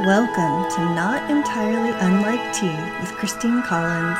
Welcome to Not Entirely Unlike Tea with Christine Collins.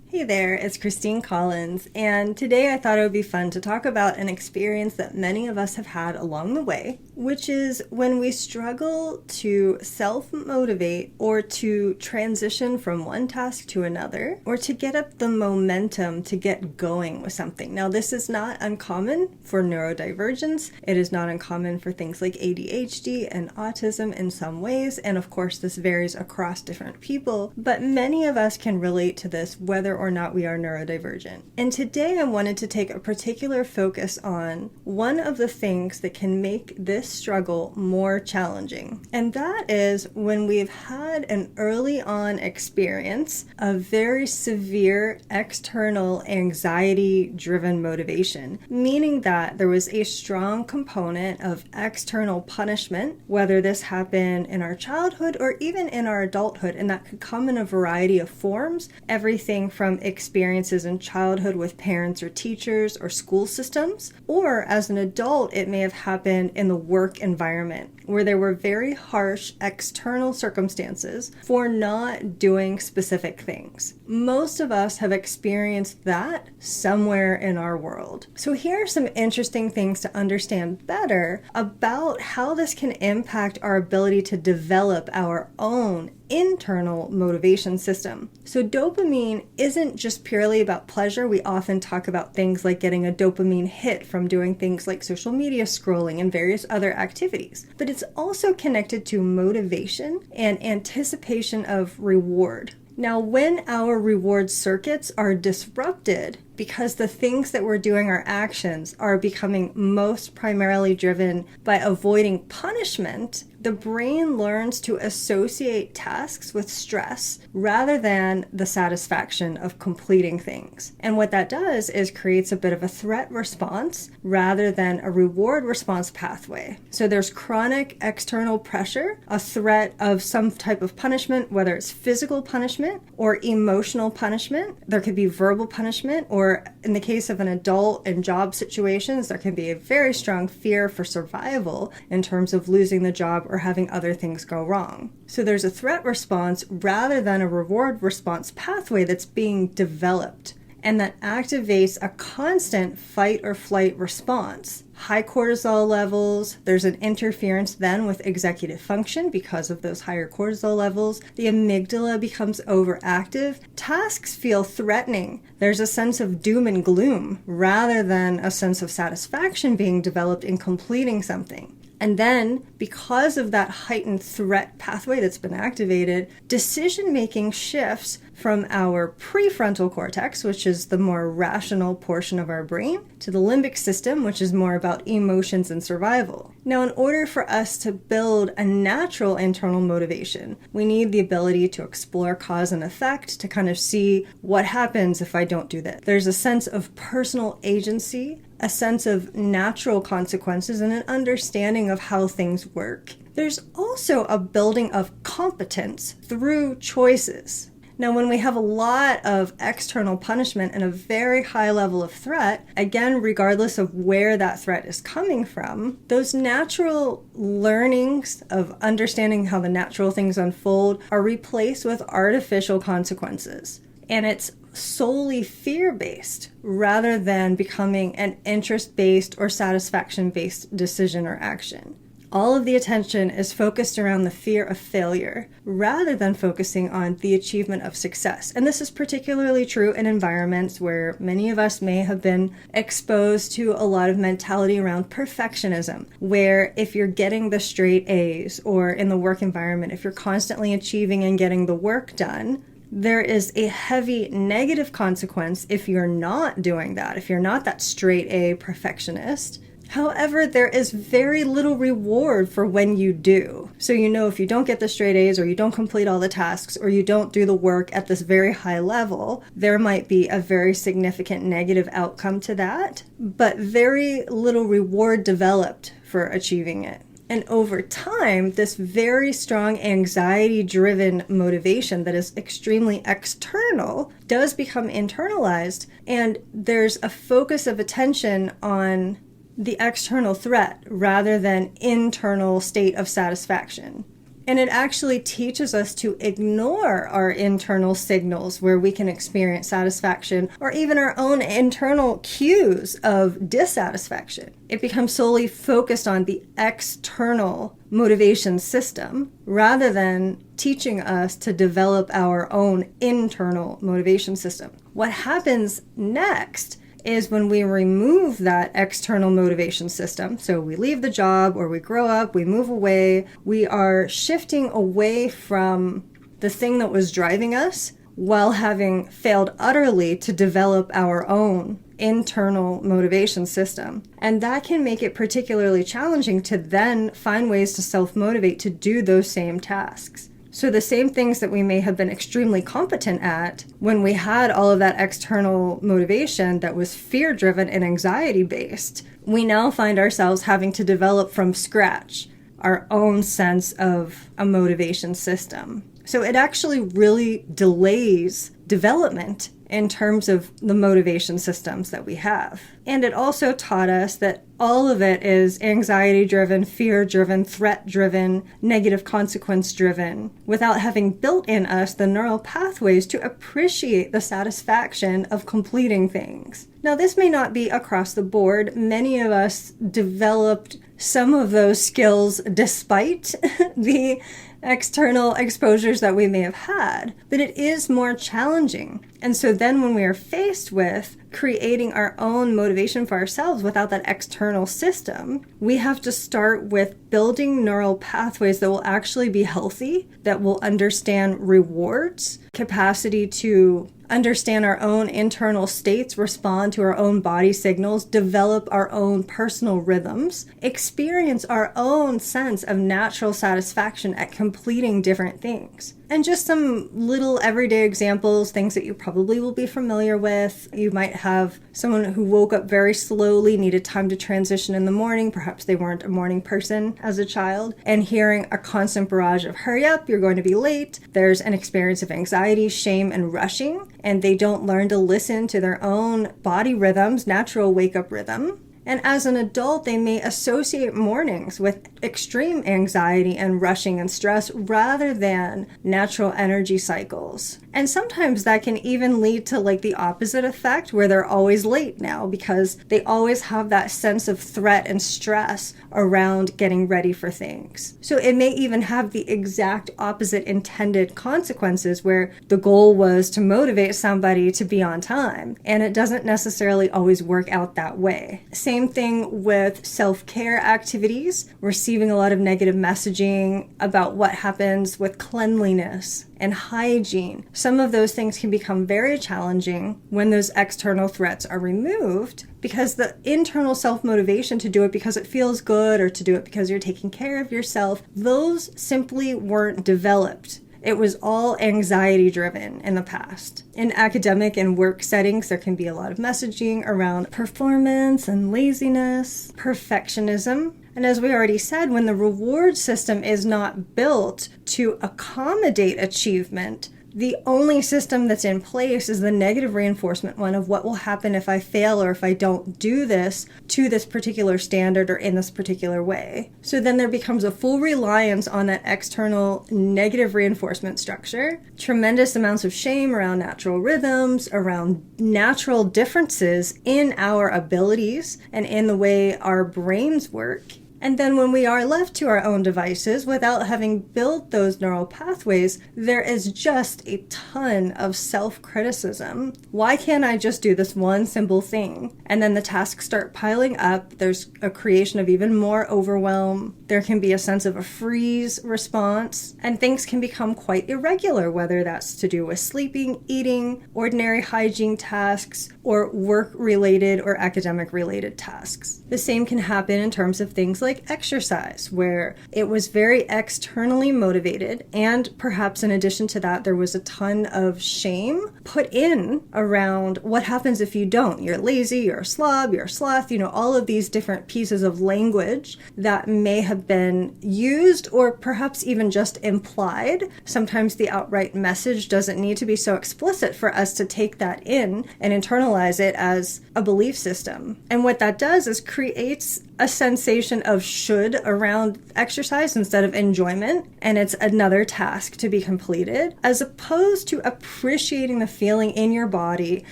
Hey there, it's Christine Collins, and today I thought it would be fun to talk about an experience that many of us have had along the way, which is when we struggle to self-motivate or to transition from one task to another, or to get up the momentum to get going with something. Now, this is not uncommon for neurodivergence. It is not uncommon for things like ADHD and autism in some ways, and of course this varies across different people, but many of us can relate to this whether or not we are neurodivergent. And today I wanted to take a particular focus on one of the things that can make this struggle more challenging. And that is when we've had an early on experience of very severe external anxiety-driven motivation, meaning that there was a strong component of external punishment, whether this happened in our childhood or even in our adulthood, and that could come in a variety of forms, everything from experiences in childhood with parents or teachers or school systems, or as an adult it may have happened in the work environment where there were very harsh external circumstances for not doing specific things. Most of us have experienced that somewhere in our world. So here are some interesting things to understand better about how this can impact our ability to develop our own internal motivation system. So dopamine isn't just purely about pleasure. We often talk about things like getting a dopamine hit from doing things like social media scrolling and various other activities. But it's also connected to motivation and anticipation of reward. Now, when our reward circuits are disrupted because the things that we're doing, our actions, are becoming most primarily driven by avoiding punishment, the brain learns to associate tasks with stress rather than the satisfaction of completing things. And what that does is creates a bit of a threat response rather than a reward response pathway. So there's chronic external pressure, a threat of some type of punishment, whether it's physical punishment or emotional punishment. There could be verbal punishment, or in the case of an adult in job situations, there can be a very strong fear for survival in terms of losing the job or having other things go wrong. So there's a threat response rather than a reward response pathway that's being developed, and that activates a constant fight or flight response. High cortisol levels, there's an interference then with executive function because of those higher cortisol levels. The amygdala becomes overactive. Tasks feel threatening. There's a sense of doom and gloom rather than a sense of satisfaction being developed in completing something. And then, because of that heightened threat pathway that's been activated, decision-making shifts from our prefrontal cortex, which is the more rational portion of our brain, to the limbic system, which is more about emotions and survival. Now, in order for us to build a natural internal motivation, we need the ability to explore cause and effect, to kind of see what happens if I don't do this. There's a sense of personal agency, a sense of natural consequences, and an understanding of how things work. There's also a building of competence through choices. Now, when we have a lot of external punishment and a very high level of threat, again, regardless of where that threat is coming from, those natural learnings of understanding how the natural things unfold are replaced with artificial consequences. And it's solely fear-based rather than becoming an interest-based or satisfaction-based decision or action. All of the attention is focused around the fear of failure rather than focusing on the achievement of success. And this is particularly true in environments where many of us may have been exposed to a lot of mentality around perfectionism, where if you're getting the straight A's, or in the work environment, if you're constantly achieving and getting the work done, there is a heavy negative consequence if you're not doing that, if you're not that straight A perfectionist. However, there is very little reward for when you do. So if you don't get the straight A's, or you don't complete all the tasks, or you don't do the work at this very high level, there might be a very significant negative outcome to that, but very little reward developed for achieving it. And over time, this very strong anxiety-driven motivation that is extremely external does become internalized, and there's a focus of attention on the external threat rather than internal state of satisfaction. And it actually teaches us to ignore our internal signals where we can experience satisfaction, or even our own internal cues of dissatisfaction. It becomes solely focused on the external motivation system rather than teaching us to develop our own internal motivation system. What happens next is when we remove that external motivation system, so we leave the job or we grow up, we move away, we are shifting away from the thing that was driving us while having failed utterly to develop our own internal motivation system. And that can make it particularly challenging to then find ways to self-motivate to do those same tasks. So the same things that we may have been extremely competent at when we had all of that external motivation that was fear-driven and anxiety-based, we now find ourselves having to develop from scratch our own sense of a motivation system. So it actually really delays development in terms of the motivation systems that we have. And it also taught us that all of it is anxiety-driven, fear-driven, threat-driven, negative consequence-driven, without having built in us the neural pathways to appreciate the satisfaction of completing things. Now, this may not be across the board. Many of us developed some of those skills despite the external exposures that we may have had, but it is more challenging. And so then when we are faced with creating our own motivation for ourselves without that external system, we have to start with building neural pathways that will actually be healthy, that will understand rewards, capacity to understand our own internal states, respond to our own body signals, develop our own personal rhythms, experience our own sense of natural satisfaction at completing different things. And just some little everyday examples, things that you probably will be familiar with. You might have someone who woke up very slowly, needed time to transition in the morning. Perhaps they weren't a morning person as a child. And hearing a constant barrage of hurry up, you're going to be late. There's an experience of anxiety, shame, and rushing. And they don't learn to listen to their own body rhythms, natural wake-up rhythm. And as an adult, they may associate mornings with extreme anxiety and rushing and stress rather than natural energy cycles. And sometimes that can even lead to like the opposite effect where they're always late now because they always have that sense of threat and stress around getting ready for things. So it may even have the exact opposite intended consequences where the goal was to motivate somebody to be on time, and it doesn't necessarily always work out that way. Same thing with self-care activities, receiving a lot of negative messaging about what happens with cleanliness and hygiene. Some of those things can become very challenging when those external threats are removed because the internal self-motivation to do it because it feels good or to do it because you're taking care of yourself, those simply weren't developed. It was all anxiety-driven in the past. In academic and work settings, there can be a lot of messaging around performance and laziness, perfectionism. And as we already said, when the reward system is not built to accommodate achievement, the only system that's in place is the negative reinforcement one of what will happen if I fail or if I don't do this to this particular standard or in this particular way. So then there becomes a full reliance on that external negative reinforcement structure, tremendous amounts of shame around natural rhythms, around natural differences in our abilities and in the way our brains work. And then when we are left to our own devices without having built those neural pathways, there is just a ton of self-criticism. Why can't I just do this one simple thing? And then the tasks start piling up. There's a creation of even more overwhelm. There can be a sense of a freeze response, and things can become quite irregular, whether that's to do with sleeping, eating, ordinary hygiene tasks, or work-related or academic-related tasks. The same can happen in terms of things like exercise, where it was very externally motivated, and perhaps in addition to that, there was a ton of shame put in around what happens if you don't. You're lazy, you're a slob, you're a sloth, all of these different pieces of language that may have been used or perhaps even just implied. Sometimes the outright message doesn't need to be so explicit for us to take that in and internalize it as a belief system. And what that does is creates a sensation of should around exercise instead of enjoyment, and it's another task to be completed, as opposed to appreciating the feeling in your body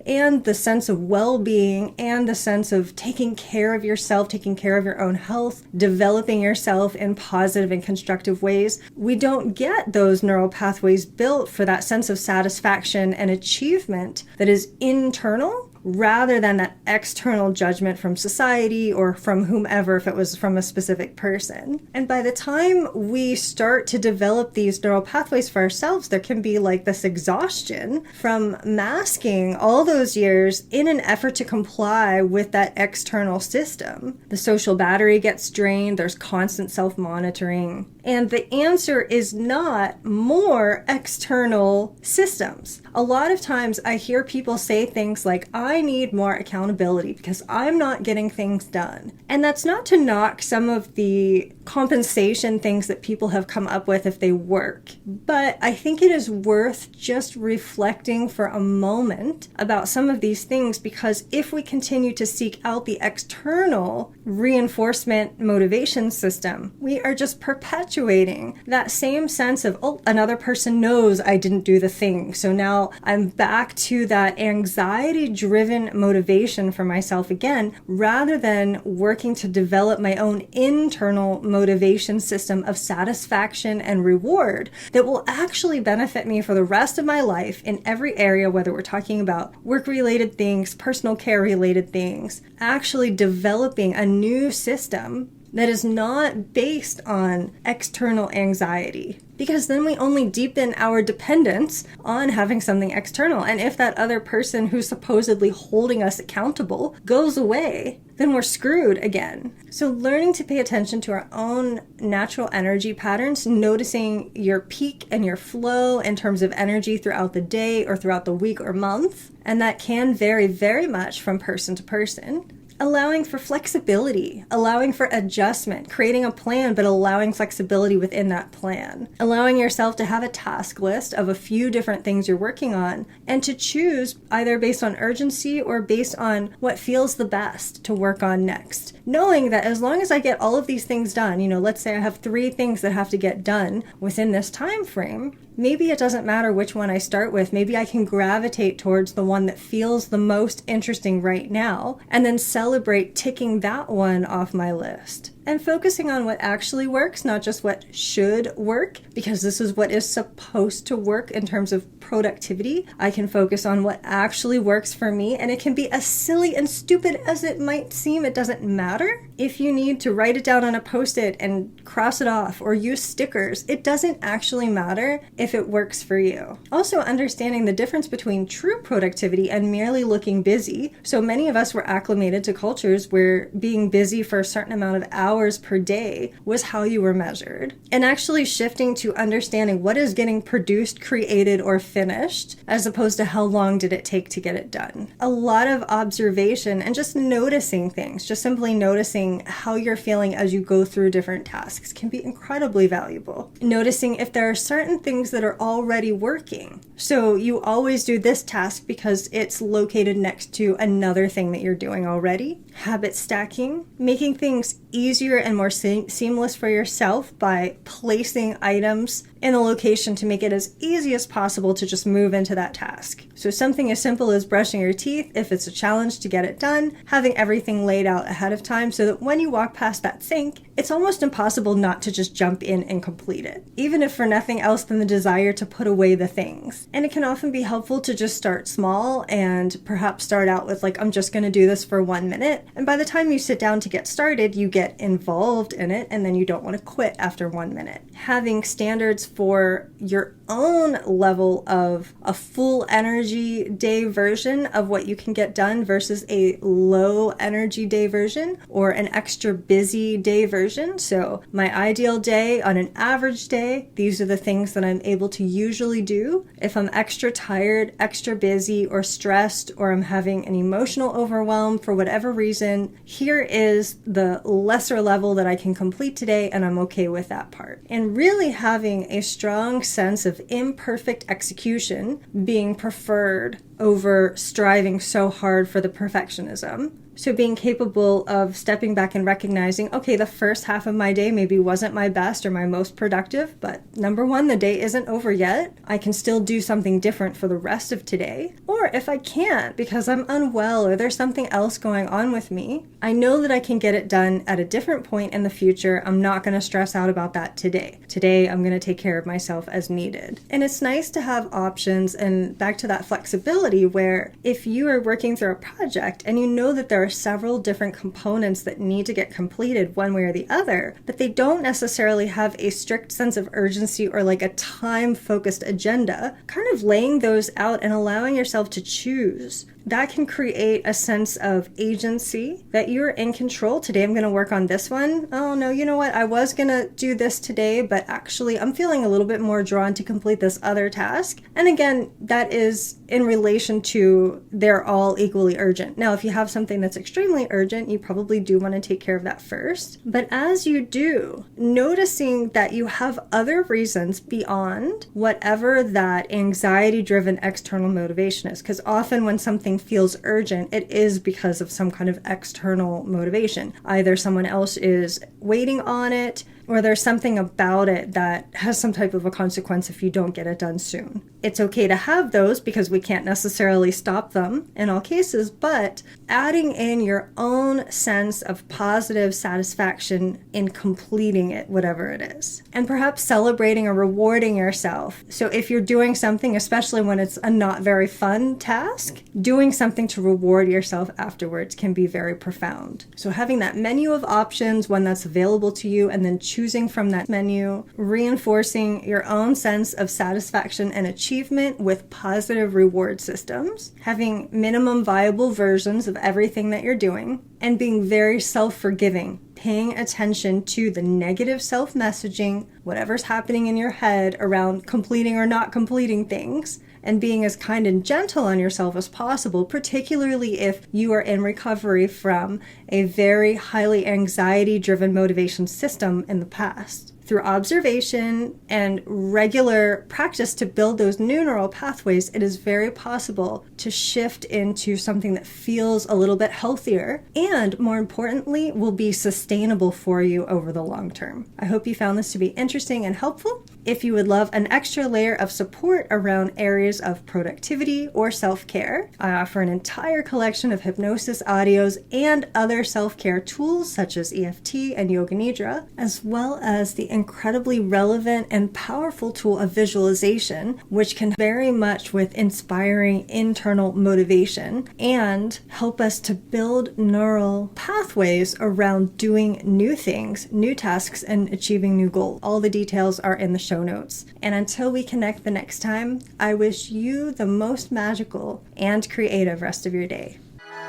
and the sense of well-being and the sense of taking care of yourself, taking care of your own health, developing yourself in positive and constructive ways. We don't get those neural pathways built for that sense of satisfaction and achievement that is internal, rather than that external judgment from society or from whomever, if it was from a specific person. And by the time we start to develop these neural pathways for ourselves, there can be like this exhaustion from masking all those years in an effort to comply with that external system. The social battery gets drained, there's constant self-monitoring. And the answer is not more external systems. A lot of times I hear people say things like, I need more accountability because I'm not getting things done. And that's not to knock some of the compensation things that people have come up with if they work. But I think it is worth just reflecting for a moment about some of these things, because if we continue to seek out the external reinforcement motivation system, we are just perpetuating that same sense of, oh, another person knows I didn't do the thing, so now I'm back to that anxiety-driven motivation for myself again, rather than working to develop my own internal motivation system of satisfaction and reward that will actually benefit me for the rest of my life in every area, whether we're talking about work-related things, personal care-related things, actually developing a new system that is not based on external anxiety. Because then we only deepen our dependence on having something external. And if that other person who's supposedly holding us accountable goes away, then we're screwed again. So learning to pay attention to our own natural energy patterns, noticing your peak and your flow in terms of energy throughout the day or throughout the week or month. And that can vary very much from person to person. Allowing for flexibility, allowing for adjustment, creating a plan, but allowing flexibility within that plan. Allowing yourself to have a task list of a few different things you're working on and to choose either based on urgency or based on what feels the best to work on next. Knowing that as long as I get all of these things done, let's say I have 3 things that have to get done within this time frame, maybe it doesn't matter which one I start with. Maybe I can gravitate towards the one that feels the most interesting right now and then celebrate ticking that one off my list. And focusing on what actually works, not just what should work, because this is what is supposed to work in terms of productivity. I can focus on what actually works for me, and it can be as silly and stupid as it might seem. It doesn't matter. If you need to write it down on a Post-it and cross it off or use stickers, it doesn't actually matter if it works for you. Also understanding the difference between true productivity and merely looking busy. So many of us were acclimated to cultures where being busy for a certain amount of hours per day was how you were measured. And actually shifting to understanding what is getting produced, created, or finished, as opposed to how long did it take to get it done. A lot of observation and just noticing things, just simply noticing how you're feeling as you go through different tasks can be incredibly valuable. Noticing if there are certain things that are already working. So you always do this task because it's located next to another thing that you're doing already. Habit stacking, making things easier and more seamless for yourself by placing items in a location to make it as easy as possible to just move into that task. So something as simple as brushing your teeth, if it's a challenge to get it done, having everything laid out ahead of time so that when you walk past that sink, it's almost impossible not to just jump in and complete it, even if for nothing else than the desire to put away the things. And it can often be helpful to just start small and perhaps start out with I'm just going to do this for 1 minute. And by the time you sit down to get started, you get involved in it and then you don't want to quit after 1 minute. Having standards for your own level of a full energy day version of what you can get done versus a low energy day version or an extra busy day version. So my ideal day on an average day, these are the things that I'm able to usually do. If I'm extra tired, extra busy, or stressed, or I'm having an emotional overwhelm for whatever reason, here is the lesser level that I can complete today, and I'm okay with that part. And really having a strong sense of imperfect execution being preferred over striving so hard for the perfectionism. So being capable of stepping back and recognizing, okay, the first half of my day maybe wasn't my best or my most productive, but number one, the day isn't over yet. I can still do something different for the rest of today. Or if I can't because I'm unwell or there's something else going on with me, I know that I can get it done at a different point in the future. I'm not going to stress out about that today. Today, I'm going to take care of myself as needed. And it's nice to have options, and back to that flexibility where if you are working through a project and you know that there are several different components that need to get completed one way or the other, but they don't necessarily have a strict sense of urgency or like a time-focused agenda, kind of laying those out and allowing yourself to choose. That can create a sense of agency that you're in control. Today I'm going to work on this one. Oh no, you know what? I was going to do this today, but actually I'm feeling a little bit more drawn to complete this other task. And again, that is in relation to they're all equally urgent. Now, if you have something that's extremely urgent, you probably do want to take care of that first. But as you do, noticing that you have other reasons beyond whatever that anxiety-driven external motivation is, because often when something feels urgent, it is because of some kind of external motivation. Either someone else is waiting on it, or there's something about it that has some type of a consequence if you don't get it done soon. It's okay to have those because we can't necessarily stop them in all cases, but adding in your own sense of positive satisfaction in completing it, whatever it is. And perhaps celebrating or rewarding yourself. So if you're doing something, especially when it's a not very fun task, doing something to reward yourself afterwards can be very profound. So having that menu of options, one that's available to you, and then choosing from that menu, reinforcing your own sense of satisfaction and achievement with positive reward systems, having minimum viable versions of everything that you're doing, and being very self-forgiving, paying attention to the negative self-messaging, whatever's happening in your head around completing or not completing things, and being as kind and gentle on yourself as possible, particularly if you are in recovery from a very highly anxiety-driven motivation system in the past. Through observation and regular practice to build those new neural pathways, it is very possible to shift into something that feels a little bit healthier and, more importantly, will be sustainable for you over the long term. I hope you found this to be interesting and helpful. If you would love an extra layer of support around areas of productivity or self-care, I offer an entire collection of hypnosis audios and other self-care tools such as EFT and Yoga Nidra, as well as the incredibly relevant and powerful tool of visualization, which can very much with inspiring internal motivation and help us to build neural pathways around doing new things, new tasks, and achieving new goals. All the details are in the show notes. And until we connect the next time, I wish you the most magical and creative rest of your day.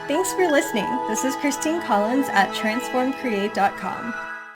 Thanks for listening. This is Christine Collins at transformcreate.com.